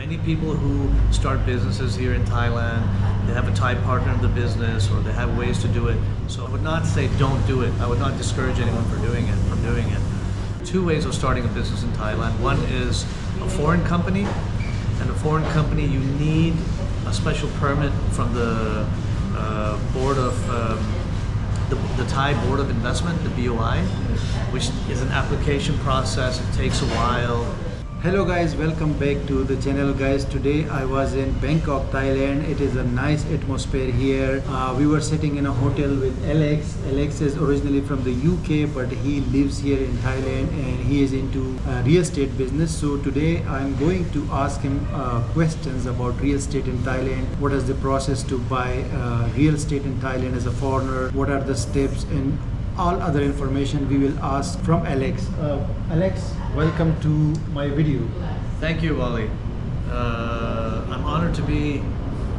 many people who start businesses here in Thailand. They have a Thai partner in the business, or they have ways to do it. So I would not say don't do it. I would not discourage anyone from doing it. Two ways of starting a business in Thailand. One is a foreign company, and a foreign company you need a special permit from the board of the Thai Board of Investment, the BOI, which is an application process. It takes a while. Hello guys, welcome back to the channel guys. Today I was in Bangkok, Thailand. It is a nice atmosphere here. We were sitting in a hotel with Alex. Alex is originally from the UK, but he lives here in Thailand and he is into real estate business. So today I'm going to ask him questions about real estate in Thailand. What is the process to buy real estate in Thailand as a foreigner? What are the steps, and all other information we will ask from Alex. Alex, welcome to my video. Thank you, Wally. I'm honored to be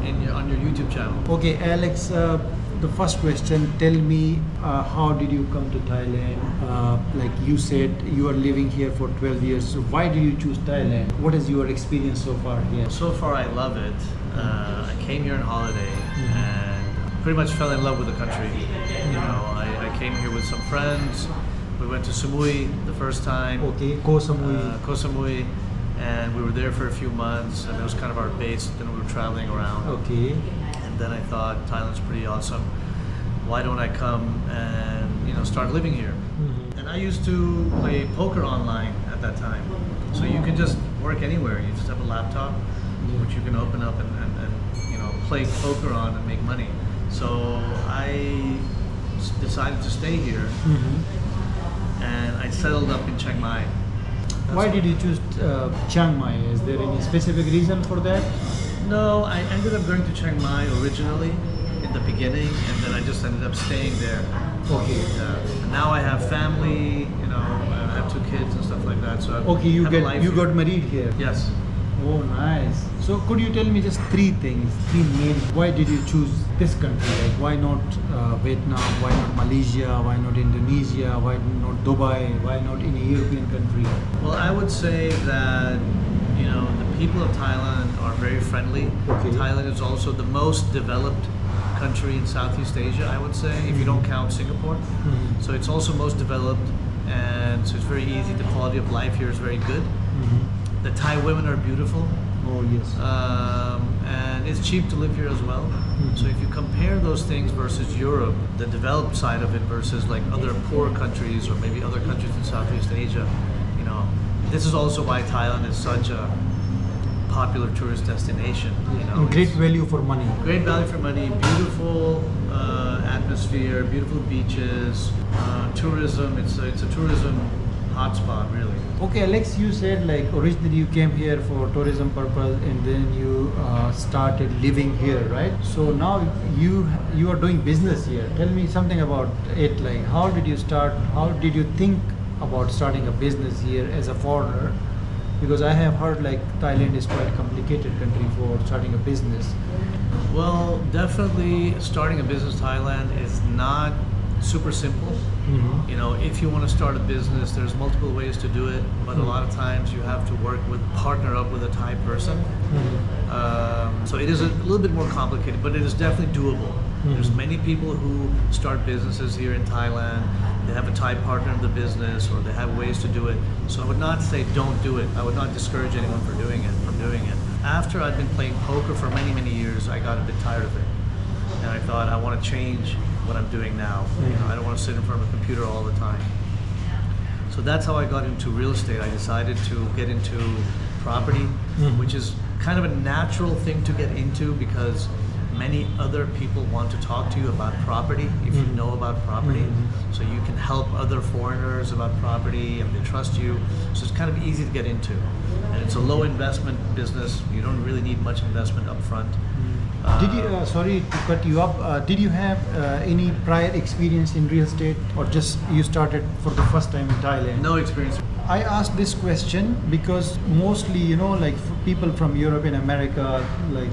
on your YouTube channel. Okay, Alex, the first question, tell me how did you come to Thailand? Like you said, you are living here for 12 years. So why did you choose Thailand? What is your experience so far here? So far, I love it. I came here on holiday and pretty much fell in love with the country. You know, I came here with some friends. We went to Samui the first time. Okay, Koh Samui. Koh Samui, and we were there for a few months, and it was kind of our base. Then we were traveling around. Okay. And then I thought Thailand's pretty awesome. Why don't I come and start living here? Mm-hmm. And I used to play poker online at that time, so you can just work anywhere. You just have a laptop, which you can open up and play poker on and make money. So I decided to stay here. Mm-hmm. And I settled up in Chiang Mai. Why did you choose Chiang Mai? Is there any specific reason for that? No, I ended up going to Chiang Mai originally in the beginning, and then I just ended up staying there. Okay. And now I have family, and I have two kids and stuff like that. So Okay, you got married here. Yes. Oh, nice. So could you tell me just three main, why did you choose this country? Like why not Vietnam, why not Malaysia, why not Indonesia, why not Dubai, why not any European country? Well, I would say that, the people of Thailand are very friendly. Okay. Thailand is also the most developed country in Southeast Asia, I would say, if you don't count Singapore. Mm-hmm. So it's also most developed, and so it's very easy. The quality of life here is very good. Mm-hmm. The Thai women are beautiful. Oh, yes. And it's cheap to live here as well. Mm-hmm. So if you compare those things versus Europe, the developed side of it versus like other poor countries or maybe other countries in Southeast Asia, this is also why Thailand is such a popular tourist destination. And great value for money. Great value for money, beautiful atmosphere, beautiful beaches, tourism. It's a tourism hotspot, really. Okay, Alex, you said like originally you came here for tourism purpose and then you started living here, right? So now you are doing business here. Tell me something about it. Like how did you start? How did you think about starting a business here as a foreigner? Because I have heard like Thailand is quite a complicated country for starting a business. Well, definitely starting a business in Thailand is not super simple. Mm-hmm. If you want to start a business, there's multiple ways to do it, but a lot of times you have to partner up with a Thai person. Mm-hmm. So it is a little bit more complicated, but it is definitely doable. Mm-hmm. There's many people who start businesses here in Thailand. They have a Thai partner in the business, or they have ways to do it. So I would not say don't do it. I would not discourage anyone from doing it. After I'd been playing poker for many, many years, I got a bit tired of it. And I thought, I want to change what I'm doing now. I don't want to sit in front of a computer all the time. So that's how I got into real estate. I decided to get into property, which is kind of a natural thing to get into because many other people want to talk to you about property if you know about property. So you can help other foreigners about property and they trust you. So it's kind of easy to get into. And it's a low investment business. You don't really need much investment up front. Did you, sorry to cut you up, did you have any prior experience in real estate or just you started for the first time in Thailand? No experience. I asked this question because mostly, like people from Europe and America, like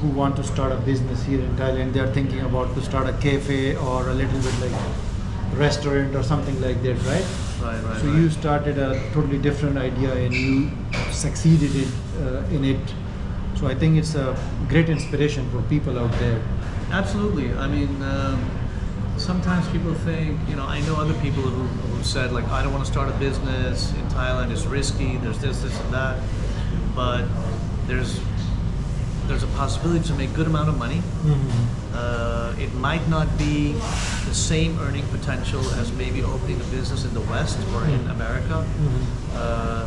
who want to start a business here in Thailand, they are thinking about to start a cafe or a little bit like restaurant or something like that, right? Right. So you started a totally different idea and you succeeded in it. So I think it's a great inspiration for people out there. Absolutely. I mean, sometimes people think, I know other people who said, like, I don't want to start a business in Thailand, it's risky, there's this, and that. But there's a possibility to make good amount of money. It might not be the same earning potential as maybe opening a business in the West or in America,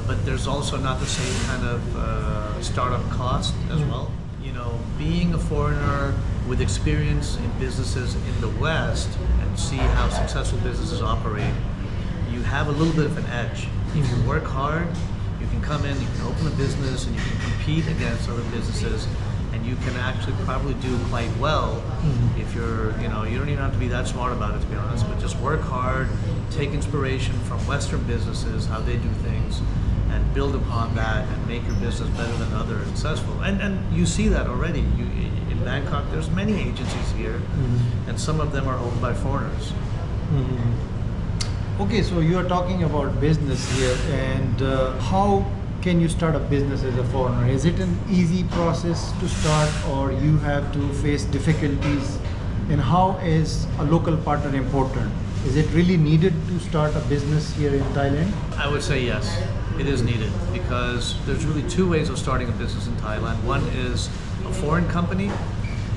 but there's also not the same kind of startup cost as well. Being a foreigner with experience in businesses in the West and see how successful businesses operate, you have a little bit of an edge. If you work hard, you can come in, you can open a business, and you can compete against other businesses, and you can actually probably do quite well if you're, you don't even have to be that smart about it, to be honest, but just work hard, take inspiration from Western businesses, how they do things, and build upon that and make your business better than others, successful. And you see that already. In Bangkok, there's many agencies here, and some of them are owned by foreigners. Okay, so you are talking about business here, and how can you start a business as a foreigner? Is it an easy process to start, or you have to face difficulties? And how is a local partner important? Is it really needed to start a business here in Thailand? I would say yes, it is needed, because there's really two ways of starting a business in Thailand. One is a foreign company,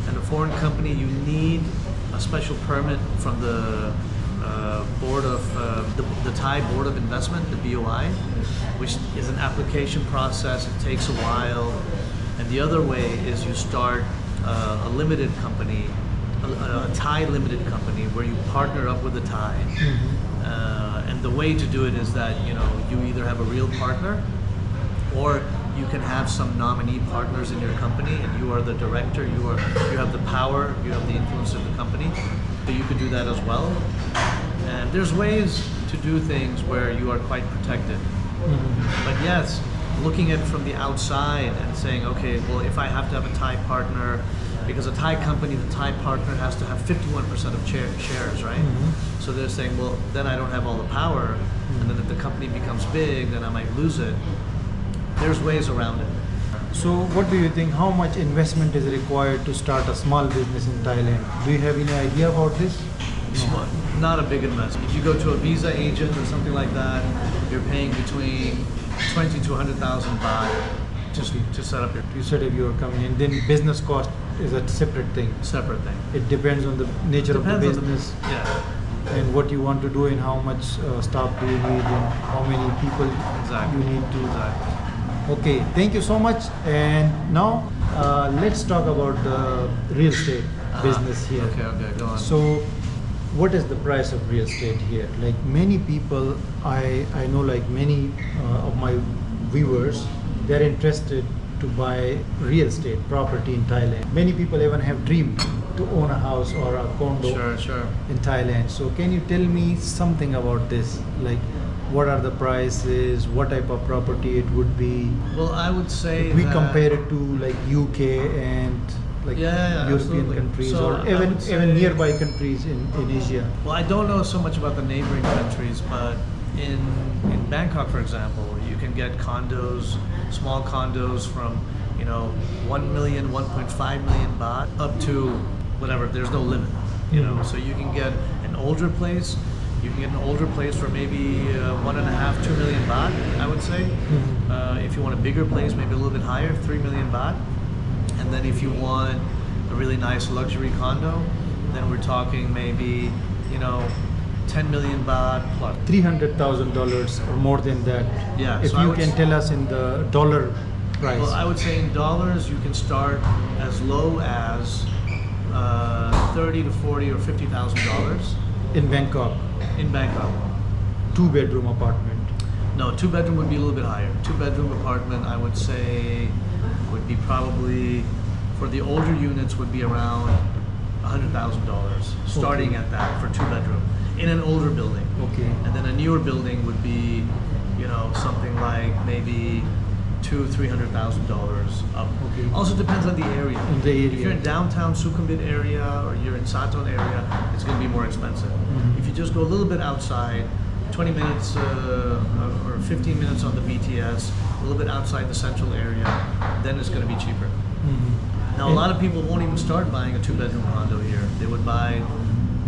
and a foreign company, you need a special permit from the board of the Thai Board of Investment, the BOI, which is an application process. It takes a while. And the other way is you start a limited company, a Thai limited company, where you partner up with a Thai. And the way to do it is that you either have a real partner, or you can have some nominee partners in your company, and you are the director. You have the power. You have the influence of the company. So you could do that as well. And there's ways to do things where you are quite protected. But yes, looking at it from the outside and saying, okay, well, if I have to have a Thai partner, because a Thai company, the Thai partner has to have 51% of shares, right? So they're saying, well, then I don't have all the power, and then if the company becomes big, then I might lose it. There's ways around it. So what do you think, how much investment is required to start a small business in Thailand? Do you have any idea about this? Not a big investment. If you go to a visa agent or something like that, you're paying between 20 to 100,000 baht to set up your You said if you are coming in, then business cost is a separate thing. separate thing. It depends on the nature of the Depends on business Yeah, and what you want to do and how much staff do you need and how many people exactly. you need to. Exactly. Okay, thank you so much. And now let's talk about the real estate business here. Okay, go on. So what is the price of real estate here? Like many people, I know like many of my viewers, they're interested to buy real estate property in Thailand. Many people even have dreamed to own a house or a condo Sure. in Thailand. So can you tell me something about this? Like what are the prices, what type of property it would be? Well, I would say If we that compare it to like UK and like Yeah, European absolutely. countries So or I even would say- nearby countries in Asia. Well, I don't know so much about the neighboring countries, but in Bangkok, for example, you can get condos, small condos from 1 million, 1.5 million baht up to whatever. There's no limit, So you can get an older place. You can get an older place for maybe 1.5, 2 million baht, I would say. If you want a bigger place, maybe a little bit higher, 3 million baht. And then if you want a really nice luxury condo, then we're talking maybe 10 million baht plus. $300,000 or more than that. Yeah, If so I you would can s- tell us in the dollar price. Well, I would say in dollars, you can start as low as 30 to 40 or $50,000 in Bangkok, in Bangkok. 2-bedroom apartment. No, 2-bedroom would be a little bit higher. 2-bedroom apartment, I would say, would be probably, for the older units, would be around $100,000, starting at that for 2-bedroom in an older building. Okay. And then a newer building would be, something like maybe $200,000-$300,000 up. Okay. Also depends on the area. In the If you're area. in downtown Sukhumvit area or you're in Saton area, it's going to be more expensive. If you just go a little bit outside, 20 minutes or 15 minutes on the BTS, a little bit outside the central area, then it's going to be cheaper. Now, a lot of people won't even start buying a 2-bedroom condo here. They would buy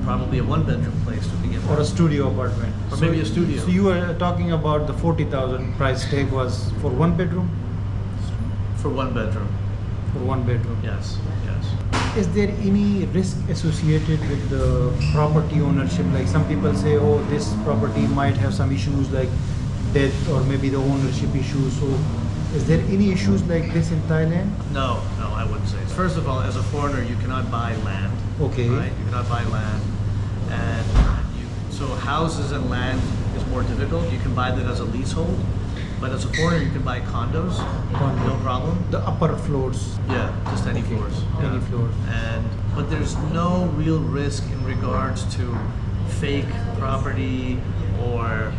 probably a 1-bedroom place to begin with. Or a studio apartment. Or maybe a studio. So you were talking about the 40,000 price tag was for 1 bedroom? For 1 bedroom. For 1 bedroom. Yes, yes. Is there any risk associated with the property ownership? Like some people say, oh, this property might have some issues like death or maybe the ownership issues. So is there any issues like this in Thailand? No, I wouldn't say so. First of all, as a foreigner, you cannot buy land. Okay. Right? You cannot buy land. And so houses and land is more difficult. You can buy that as a leasehold. But as a foreigner, you can buy condos, no problem. The upper floors. Yeah, just any floors. Any Yeah. floors. But there's no real risk in regards to fake property or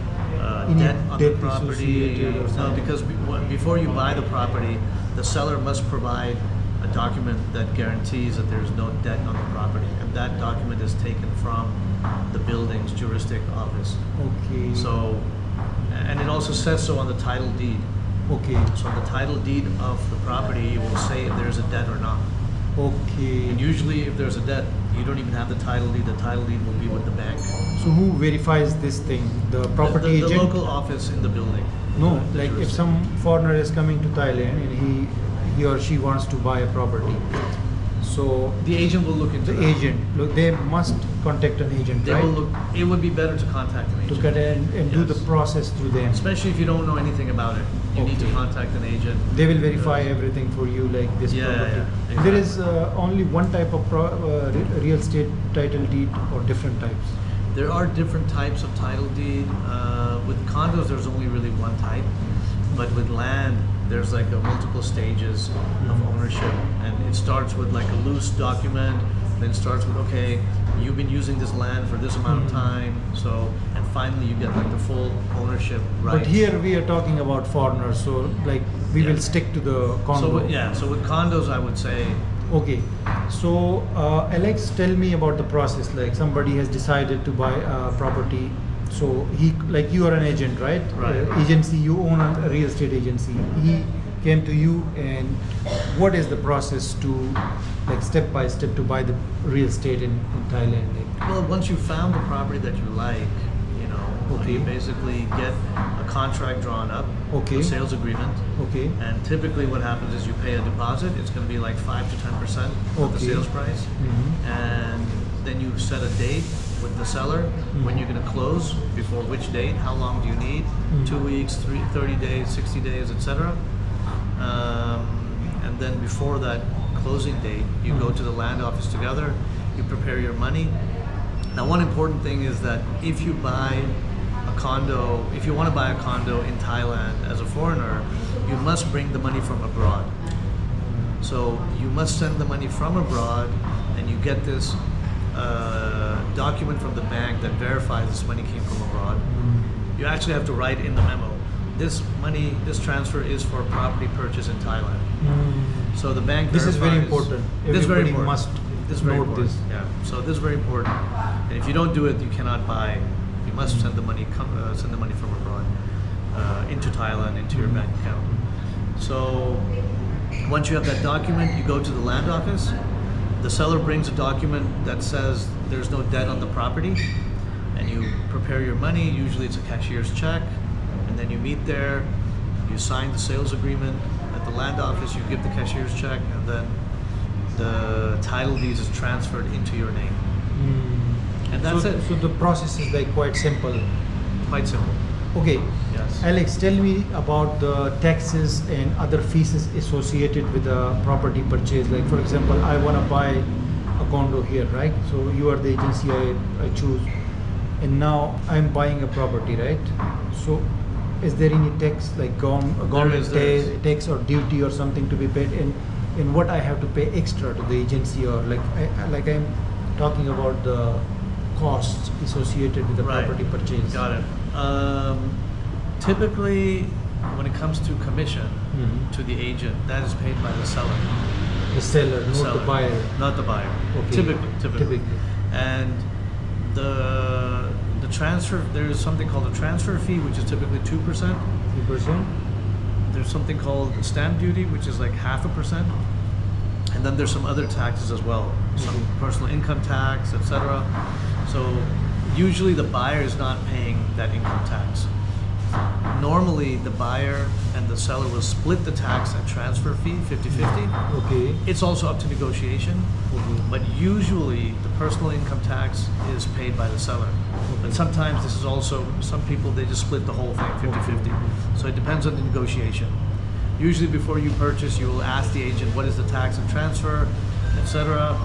Any debt on the debt property. associated or No, something. because before you buy the property, the seller must provide a document that guarantees that there's no debt on the property, and that document is taken from the building's juristic office. Okay. So, and it also says so on the title deed. Okay. So on the title deed of the property, it will say if there's a debt or not. Okay. And usually, if there's a debt, you don't even have the title deed. The title deed will be with the bank. So who verifies this thing? The property The agent? local office in the building. No, The like if juristic. some foreigner is coming to Thailand and he or she wants to buy a property, so The agent will look into the that. agent, look, they must contact an agent, They right? will look. It would be better to contact an To agent. get and do the Yes. process through them. Especially if you don't know anything about it. You need to Okay. contact an agent. They will verify everything for you, like this Yeah, property. yeah, There exactly. is only one type of real estate title deed or different types. There are different types of title deed. With condos, there's only really one type. But with land, there's like multiple stages of ownership. And it starts with like a loose document, then starts with, okay, you've been using this land for this amount of time. So, and finally you get like the full ownership rights. But here we are talking about foreigners, so like we Yeah. will stick to the condo. So with condos, I would say, Okay, so Alex, tell me about the process. Like somebody has decided to buy a property, so he, like you are an agent, right? Right. Agency, you own a real estate agency. He came to you, and what is the process to, like step by step, to buy the real estate in Thailand? Like, well, once you found the property that you like, you know, Okay. you basically get a contract drawn up, Okay. a sales agreement. okay, And typically what happens is you pay a deposit. It's going to be like 5 to 10% of the Okay. sales price. Mhm. And then you set a date with the seller when you're going to close, before which date, how long do you need, 2 weeks, 30 days, 60 days, etc. And then before that closing date, you go to the land office together, you prepare your money. Now, one important thing is that if you buy a condo, if you want to buy a condo in Thailand as a foreigner, you must bring the money from abroad. So you must send the money from abroad, and you get this document from the bank that verifies this money came from abroad. You actually have to write in the memo, this money, this transfer is for property purchase in Thailand. So the bank This is very verifies- important. This is very Everybody important. must This is very note important. this. Yeah. So this is very important. And if you don't do it, you cannot buy. You must send the money send the money from abroad into Thailand, into your bank account. So once you have that document, you go to the land office. The seller brings a document that says there's no debt on the property, and you prepare your money. Usually it's a cashier's check, and then you meet there. You sign the sales agreement at the land office. You give the cashier's check, and then the title deed is transferred into your name. And that's so, it. So the process is like quite simple. Quite simple. Okay. Yes. Alex, tell me about the taxes and other fees associated with a property purchase. Like for example, I want to buy a condo here, right? So you are the agency I choose, and now I'm buying a property, right? So is there any tax, like government there is. tax or duty or something to be paid, and what I have to pay extra to the agency, or like I'm talking about the costs associated with the Right. property purchase? Got it. Typically, when it comes to commission to the agent, that is paid by the seller. The seller, not Seller, the buyer. Not the buyer. Okay. Typically. And the transfer, there is something called a transfer fee, which is typically 2%. 2%? there's something called stamp duty, which is like 0.5%, and then there's some other taxes as well, some personal income tax, etc. So usually the buyer is not paying that income tax. Normally the buyer and the seller will split the tax and transfer fee 50-50. Okay. It's also up to negotiation, but usually the personal income tax is paid by the seller. But sometimes this is also, some people, they just split the whole thing 50-50. So it depends on the negotiation. Usually before you purchase, you will ask the agent what is the tax and transfer, etc.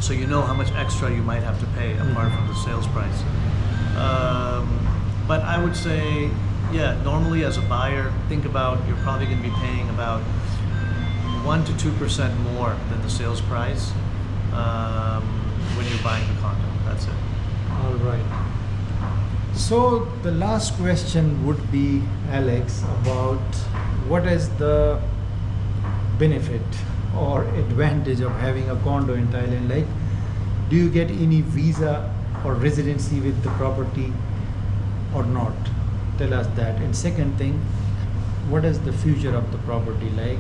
So you know how much extra you might have to pay apart from the sales price. But I would say, yeah, normally as a buyer, think about, you're probably going to be paying about 1 to 2% more than the sales price when you're buying the condo. That's it. All right. So the last question would be, Alex, about what is the benefit or advantage of having a condo in Thailand? Like, do you get any visa or residency with the property or not? Tell us that. And second thing, what is the future of the property like?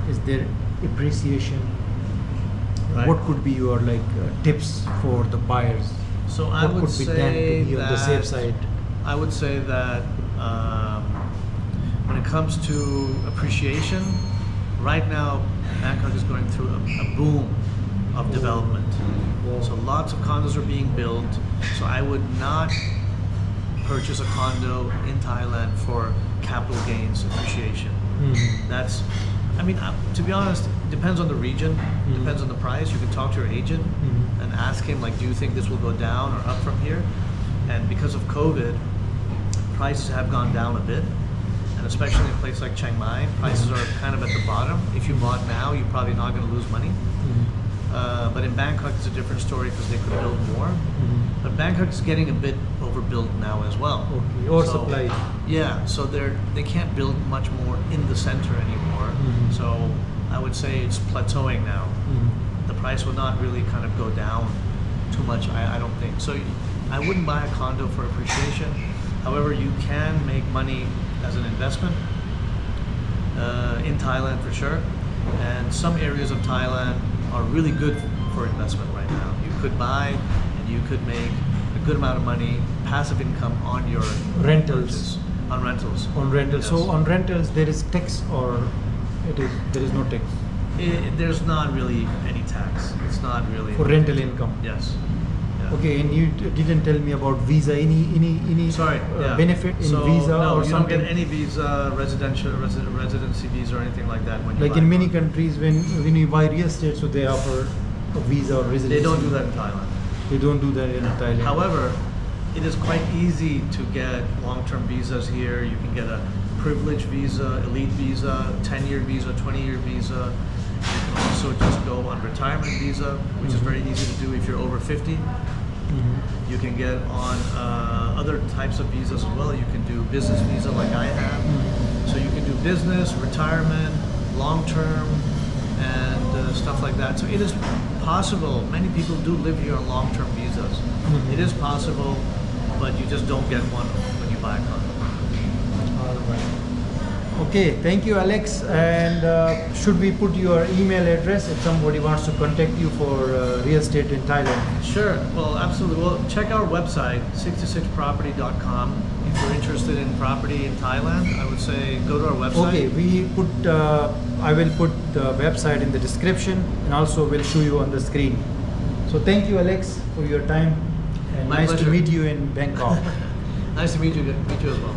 Is there appreciation? Right. What could be your tips for the buyers? So I What would could be done to say be on the that safe side? I would say that when it comes to appreciation, right now Bangkok is going through a boom of development. So lots of condos are being built. So I would not purchase a condo in Thailand for capital gains appreciation. That's, I mean, to be honest, it depends on the region, depends on the price. You can talk to your agent and ask him, like, do you think this will go down or up from here? And because of COVID, prices have gone down a bit. And especially in a place like Chiang Mai, prices are kind of at the bottom. If you bought now, you're probably not going to lose money. But in Bangkok, it's a different story because they could build more. But Bangkok is getting a bit overbuilt now as well. Okay. Or So, supply. Yeah, so they can't build much more in the center anymore. So I would say it's plateauing now. The price will not really kind of go down too much, I don't think. So I wouldn't buy a condo for appreciation. However, you can make money as an investment in Thailand for sure. And some areas of Thailand are really good for investment right now. You could buy and you could make a good amount of money, passive income on your Rentals. purchase. On rentals. On rentals. Yes. So on rentals there is tax or there is no tax There's not really any tax. It's not really for rental income. Yes. Yeah. Okay, and you didn't tell me about visa. Any Sorry. Yeah. benefit in So, visa no, or you something? don't get any visa, residency visa or anything like that when you Like buy in a many condo. countries, when you buy real estate, so they offer a visa or residency. They don't do that in Thailand. They don't do that in Thailand. However, it is quite easy to get long-term visas here. You can get a privilege visa, elite visa, 10-year visa, 20-year visa. You can also just go on retirement visa, which is very easy to do if you're over 50. You can get on other types of visas as well. You can do business visa like I have. So you can do business, retirement, long-term, and stuff like that. So it is possible. Many people do live here on long-term visas. It is possible, but you just don't get one when you buy a condo. All right. Okay, thank you, Alex. And should we put your email address if somebody wants to contact you for real estate in Thailand? Sure. Well, absolutely. Well, check our website, 66property.com. If you're interested in property in Thailand, I would say go to our website. Okay, I will put the website in the description and also will show you on the screen. So thank you, Alex, for your time. And My nice pleasure. to meet you in Bangkok. Nice to meet you as well.